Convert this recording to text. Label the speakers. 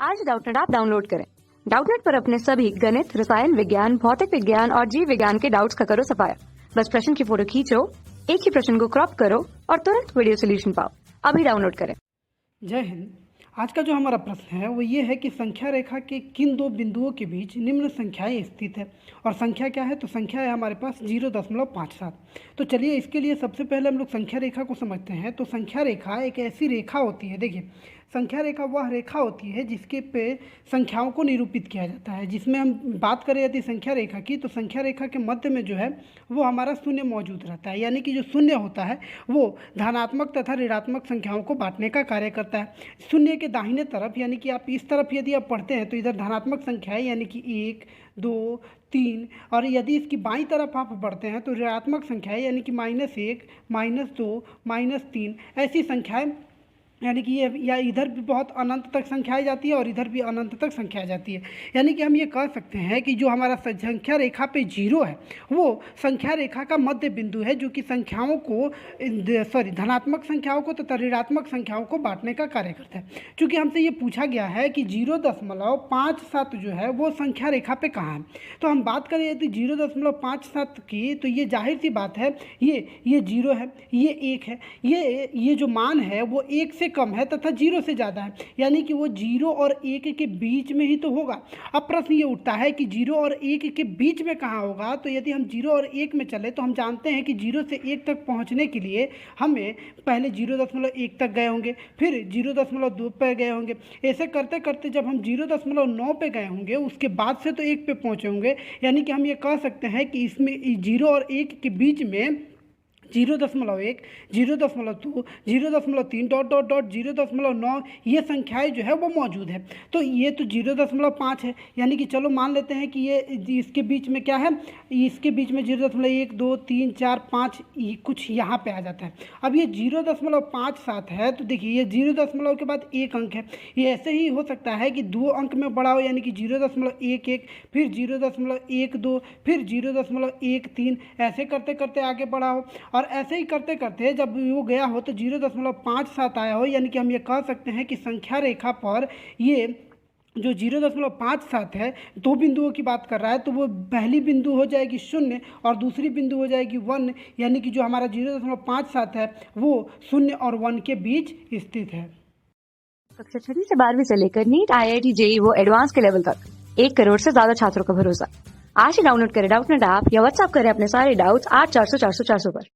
Speaker 1: आज Doubtnut app download करें। Doubtnut पर अपने सभी गणित, रसायन विज्ञान, भौतिक विज्ञान और जीव विज्ञान के डाउट्स का करो सफाया। बस प्रश्न की फोटो खींचो, एक ही प्रश्न को क्रॉप करो और तुरंत वीडियो सोल्यूशन पाओ। अभी डाउनलोड करें।
Speaker 2: जय हिंद। आज का जो हमारा प्रश्न है वो ये है कि संख्या रेखा के किन दो बिंदुओं के बीच निम्न संख्याएं स्थित है। और संख्या क्या है? तो संख्या है हमारे पास 0.57। तो चलिए इसके लिए सबसे पहले हम लोग संख्या रेखा को समझते हैं। तो संख्या रेखा एक ऐसी रेखा होती है, देखिए संख्या रेखा वह रेखा होती है जिसके पे संख्याओं को निरूपित किया जाता है। जिसमें हम बात करें यदि संख्या रेखा की, तो संख्या रेखा के मध्य में जो है वो हमारा शून्य मौजूद रहता है। यानी कि जो शून्य होता है वो धनात्मक तथा ऋणात्मक संख्याओं को बांटने का कार्य करता है। शून्य के दाहिने तरफ यानी कि आप इस तरफ यदि आप पढ़ते हैं तो इधर धनात्मक संख्याएं यानी कि 1, 2, 3, और यदि इसकी बाईं तरफ आप बढ़ते हैं तो ऋणात्मक संख्याएं यानी कि -1, -2, -3 ऐसी संख्याएं, यानी कि ये या इधर भी बहुत अनंत तक संख्याएं जाती है और इधर भी अनंत तक संख्या जाती है। यानी कि हम ये कह सकते हैं कि जो हमारा संख्या रेखा पे 0 है वो संख्या रेखा का मध्य बिंदु है, जो कि संख्याओं को धनात्मक संख्याओं को तथा ऋणात्मक संख्याओं को बांटने का कार्य करता है। चूँकि हमसे ये पूछा गया है कि 0.57 जो है वो संख्या रेखा पे कहाँ है, तो हम बात करें यदि 0.57 की, तो ये जाहिर सी बात है ये 0 है, ये 1 है, ये जो मान है वो 1 से कम है तथा 0 से ज़्यादा है, यानी कि वो 0 और 1 के बीच में ही तो होगा। अब प्रश्न ये उठता है कि 0 और 1 के बीच में कहाँ होगा। तो यदि हम 0 और 1 में चले तो हम जानते हैं कि 0 से 1 तक पहुँचने के लिए हमें पहले 0.1 तक गए होंगे, फिर 0.2 पे गए होंगे। ऐसे करते करते जब हम 0.9 पे गए होंगे उसके बाद से तो 1 पे पहुँचे होंगे। यानी कि हम ये कह सकते हैं कि इसमें 0 और 1 के बीच में 0.1, 0.2, 0.3 ... 0.9 ये संख्याएं जो है वो मौजूद है। तो ये तो 0.5 है, यानी कि चलो मान लेते हैं कि ये इसके बीच में क्या है, इसके बीच में 0.1, 2, 3, 4, 5 कुछ यहाँ पे आ जाता है। अब ये 0.57 है, तो देखिए ये 0 के बाद 1 अंक है। ये ऐसे ही हो सकता है कि 2 अंक में बड़ा हो, यानी कि 0.11, फिर 0.12, फिर 0.13, ऐसे करते करते आगे बढ़ा हो। और ऐसे ही करते करते जब वो गया हो तो 0.57 आया हो, यानी कि हम ये कह सकते हैं कि संख्या रेखा पर ये जो 0.57 है, दो बिंदुओं की बात कर रहा है, तो वो पहली बिंदु हो जाएगी 0 और दूसरी बिंदु हो जाएगी 1, यानी कि जो हमारा 0.57 है वो 0 और 1 के बीच स्थित है।
Speaker 1: कक्षा 6 से 12वीं से लेकर नीट, IIT, JEE वो एडवांस के लेवल तक 1 करोड़ से ज्यादा छात्रों का भरोसा। आज ही डाउनलोड करें डाउटनेट ऐप या व्हाट्सएप करें अपने सारे डाउट्स 8400 400 400 पर।